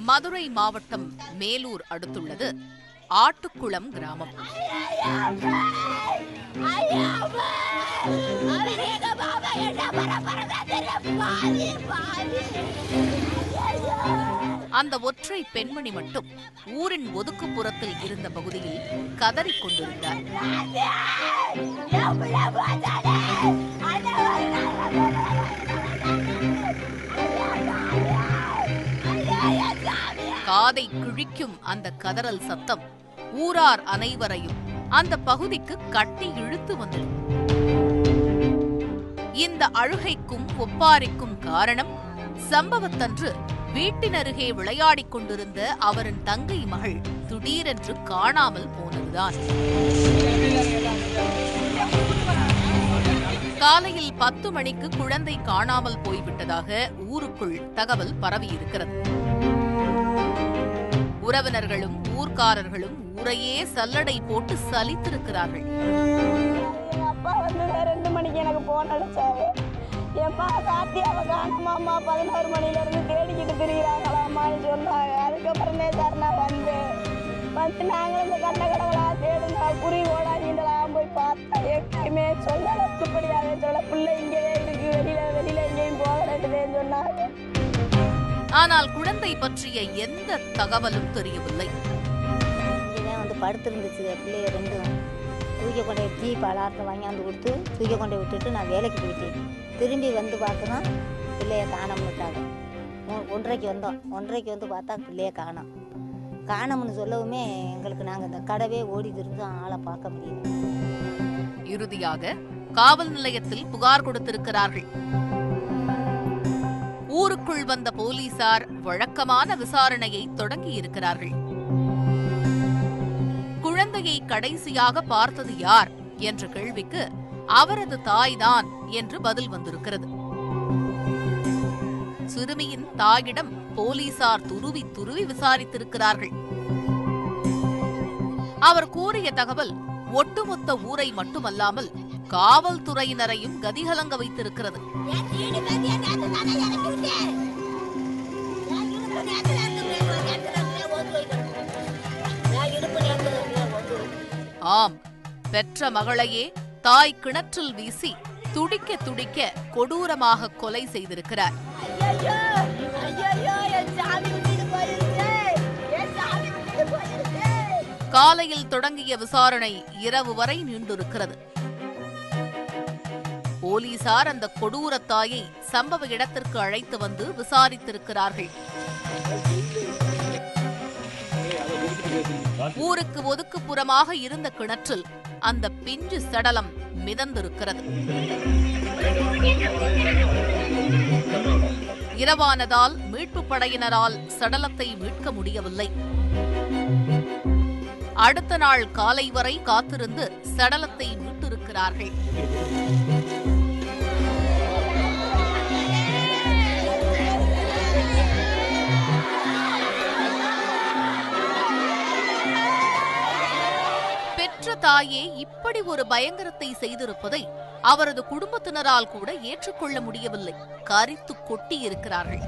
மதுரை மாவட்டம் மேலூர் அடுத்துள்ளது ஆட்டுக்குளம் கிராமம். அந்த ஒற்றை பெண்மணி மட்டும் ஊரின் ஒதுக்குப்புறத்தில் இருந்த பகுதியில் கதறிக் கொண்டிருந்தார். காதை கிழிக்கும் அந்த கதறல் சத்தம் ஊரார் அனைவரையும் அந்த பகுதிக்கு கட்டி இழுத்து வந்தது. இந்த அழுகைக்கும் ஒப்பாரிக்கும் காரணம் சம்பவத்தன்று வீட்டின் அருகே விளையாடிக் கொண்டிருந்த அவரின் தங்கை மகள் திடீரென்று காணாமல் போனதுதான். காலையில் 10 மணிக்கு குழந்தை காணாமல் போய்விட்டதாக ஊருக்குள் தகவல் பரவியிருக்கிறது. உறவினர்களும் ஊர்க்காரர்களும் ஊரையே சல்லடை போட்டு சலித்திருக்கிறார்கள். அப்பா 2 மணிக்கு எனக்கு போன் அடிச்சாரு. என் சாத்தியாவை காணுமாம்மா, 11 மணில இருந்து தேடிக்கிட்டு திரிகிறாங்களாம்மான்னு சொன்னாங்க. அதுக்கப்புறம் சார் நான் வந்து நாங்களும் இந்த கண்ட கடவுளா தேடுனா குறி ஓடாங்கலாம் போய் பார்த்தா எப்பயுமே சொல்லல, துப்படியாவே சொல்ல பிள்ளை இங்கேயே இருக்கு, வெளியில எங்கேயும் போகலன்னு சொன்னாங்க. ஆனால் குழந்தை பற்றிய எந்த தகவலும் தெரியவில்லை. இங்கேதான் வந்து படுத்திருந்துச்சு பிள்ளைய ரெண்டும். தூக்கி கொண்டே டீ பலாரத்தை வாங்கியாந்து கொடுத்து தூக்கி கொண்டே விட்டுட்டு நான் வேலைக்கு போயிட்டேன். திரும்பி வந்து பார்க்கணும் பிள்ளைய காணோம்னுட்டாங்க. 1:30க்கு வந்தோம். 1:30க்கு வந்து பார்த்தா பிள்ளைய காணோம்னு சொல்லவுமே எங்களுக்கு நாங்கள் இந்த கடவே ஓடி திருந்தோம், ஆளை பார்க்க முடியல. இறுதியாக காவல் நிலையத்தில் புகார் கொடுத்திருக்கிறார்கள். ஊருக்குள் வந்த போலீசார் வழக்கமான விசாரணையை தொடங்கியிருக்கிறார்கள். குழந்தையை கடைசியாக பார்த்தது யார் என்ற கேள்விக்கு அவரது தாய்தான் என்று பதில் வந்திருக்கிறது. சிறுமியின் தாயிடம் போலீசார் துருவி துருவி விசாரித்திருக்கிறார்கள். அவர் கூறிய தகவல் ஒட்டுமொத்த ஊரை மட்டுமல்லாமல் காவல்துறையினரையும் கதிகலங்க வைத்திருக்கிறது. ஆம், பெற்ற மகளையே தாய் கிணற்றில் வீசி துடிக்க துடிக்க கொடூரமாக கொலை செய்திருக்கிறார். காலையில் தொடங்கிய விசாரணை இரவு வரை நீண்டிருக்கிறது. போலீசார் அந்த கொடூர தாயை சம்பவ இடத்திற்கு அழைத்து வந்து விசாரித்திருக்கிறார்கள். ஊருக்கு ஒதுக்குப்புறமாக இருந்த கிணற்றில் அந்த பிஞ்சு சடலம் மிதந்திருக்கிறது. இரவானதால் மீட்பு படையினரால் சடலத்தை மீட்க முடியவில்லை. அடுத்த நாள் காலை வரை காத்திருந்து சடலத்தை மீட்டிருக்கிறார்கள். பெற்ற தாயே இப்படி ஒரு பயங்கரத்தை செய்திருப்பதை அவரது குடும்பத்தினரால் கூட ஏற்றுக்கொள்ள முடியவில்லை. கரித்து கொட்டி இருக்கிறார்கள்.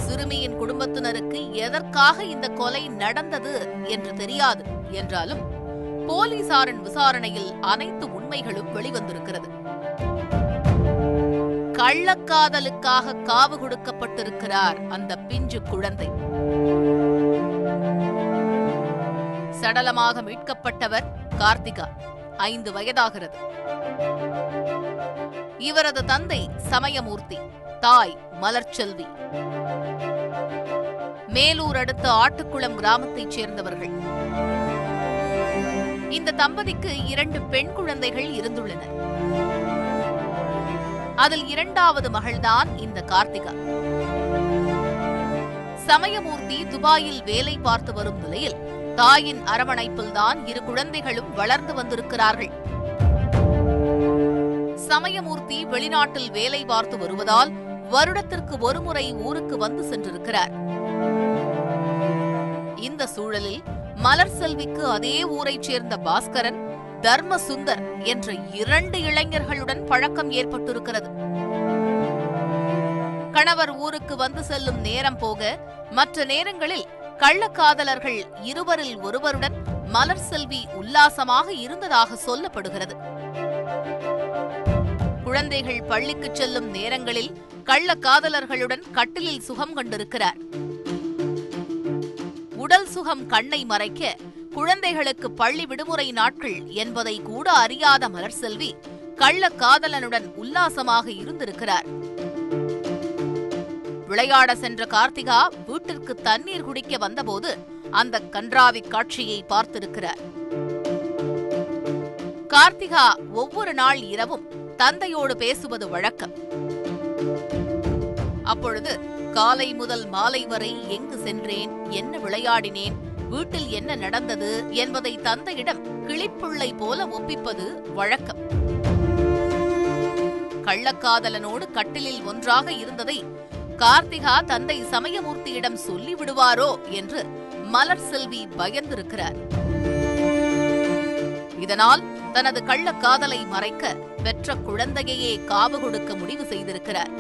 சிறுமியின் குடும்பத்தினருக்கு எதற்காக இந்த கொலை நடந்தது என்று தெரியாது என்றாலும் போலீசாரின் விசாரணையில் அனைத்து உண்மைகளும் வெளிவந்திருக்கிறது. கள்ளக்காதலுக்காக காவு கொடுக்கப்பட்டிருக்கிறார் அந்த பிஞ்சு குழந்தை. சடலமாக மீட்கப்பட்டவர் கார்த்திகா, 5 வயதாகிறது. இவரது தந்தை சமயமூர்த்தி, தாய் மலர்ச்செல்வி. மேலூர் அடுத்த ஆட்டுக்குளம் கிராமத்தைச் சேர்ந்தவர்கள். இந்த தம்பதிக்கு 2 பெண் குழந்தைகள் இருந்துள்ளனர். அதில் 2வது மகள்தான் இந்த கார்த்திகா. சமயமூர்த்தி துபாயில் வேலை பார்த்து வரும் நிலையில் தாயின் அரவணைப்பில்தான் 2 குழந்தைகளும் வளர்ந்து வந்திருக்கிறார்கள். சமயமூர்த்தி வெளிநாட்டில் வேலை பார்த்து வருவதால் வருடத்திற்கு ஒருமுறை ஊருக்கு வந்து சென்றிருக்கிறார். இந்த சூழலில் மலர்செல்விக்கு அதே ஊரைச் சேர்ந்த பாஸ்கரன் தர்மசுந்தர் என்ற 2 இளைஞர்களுடன் பழக்கம் ஏற்பட்டிருக்கிறது. கணவர் ஊருக்கு வந்து செல்லும் நேரம் போக மற்ற நேரங்களில் கள்ளக்காதலர்கள் இருவரில் ஒருவருடன் மலர் செல்வி உல்லாசமாக இருந்ததாக சொல்லப்படுகிறது. குழந்தைகள் பள்ளிக்கு செல்லும் நேரங்களில் கள்ளக்காதலர்களுடன் கட்டிலில் சுகம் கண்டிருக்கிறார். உடல் சுகம் கண்ணை மறைக்க குழந்தைகளுக்கு பள்ளி விடுமுறை நாட்கள் என்பதை கூட அறியாத மலர் செல்வி கள்ளக்காதலனுடன் உல்லாசமாக இருந்திருக்கிறார். விளையாட சென்ற கார்த்திகா வீட்டிற்கு தண்ணீர் குடிக்க வந்தபோது அந்த கன்றாவி காட்சியை பார்த்திருக்கிறார். கார்த்திகா ஒவ்வொரு நாள் இரவும் தந்தையோடு பேசுவது வழக்கம். அப்பொழுது காலை முதல் மாலை வரை எங்கு சென்றேன், என்ன விளையாடினேன், வீட்டில் என்ன நடந்தது என்பதை தந்தையிடம் கிளிப்புள்ளை போல ஒப்பிப்பது வழக்கம். கள்ளக்காதலனோடு கட்டிலில் ஒன்றாக இருந்ததை கார்த்திகா தந்தை சமயமூர்த்தியிடம் சொல்லிவிடுவாரோ என்று மலர் செல்வி பயந்திருக்கிறார். இதனால் தனது கள்ளக்காதலை மறைக்க பெற்ற குழந்தையையே காவு கொடுக்க முடிவு செய்திருக்கிறார்.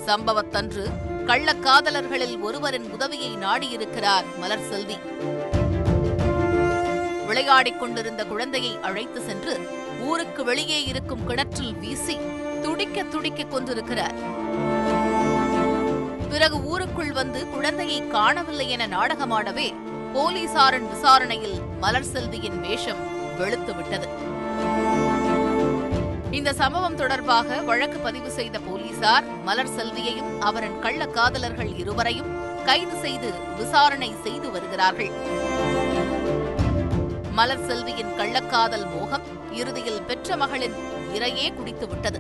சம்பவத்தன்று கள்ளக்காதலர்களில் ஒருவரின் உதவியை நாடியிருக்கிறார் மலர் செல்வி. விளையாடிக் கொண்டிருந்த குழந்தையை அழைத்து சென்று ஊருக்கு வெளியே இருக்கும் கிணற்றில் வீசி துடிக்க துடிக்க கொண்டிருக்கிறார். பிறகு ஊருக்குள் வந்து குழந்தையை காணவில்லை என நாடகமாடவே போலீசாரின் விசாரணையில் மலர் செல்வியின் வேஷம் வெளுத்துவிட்டது. இந்த சம்பவம் தொடர்பாக வழக்கு பதிவு செய்த போலீசார் மலர் செல்வியையும் அவரின் கள்ளக்காதலர்கள் இருவரையும் கைது செய்து விசாரணை செய்து வருகிறார்கள். மலர் செல்வியின் கள்ளக்காதல் மோகம் இறுதியில் பெற்ற மகளின் இரையே குடித்துவிட்டது.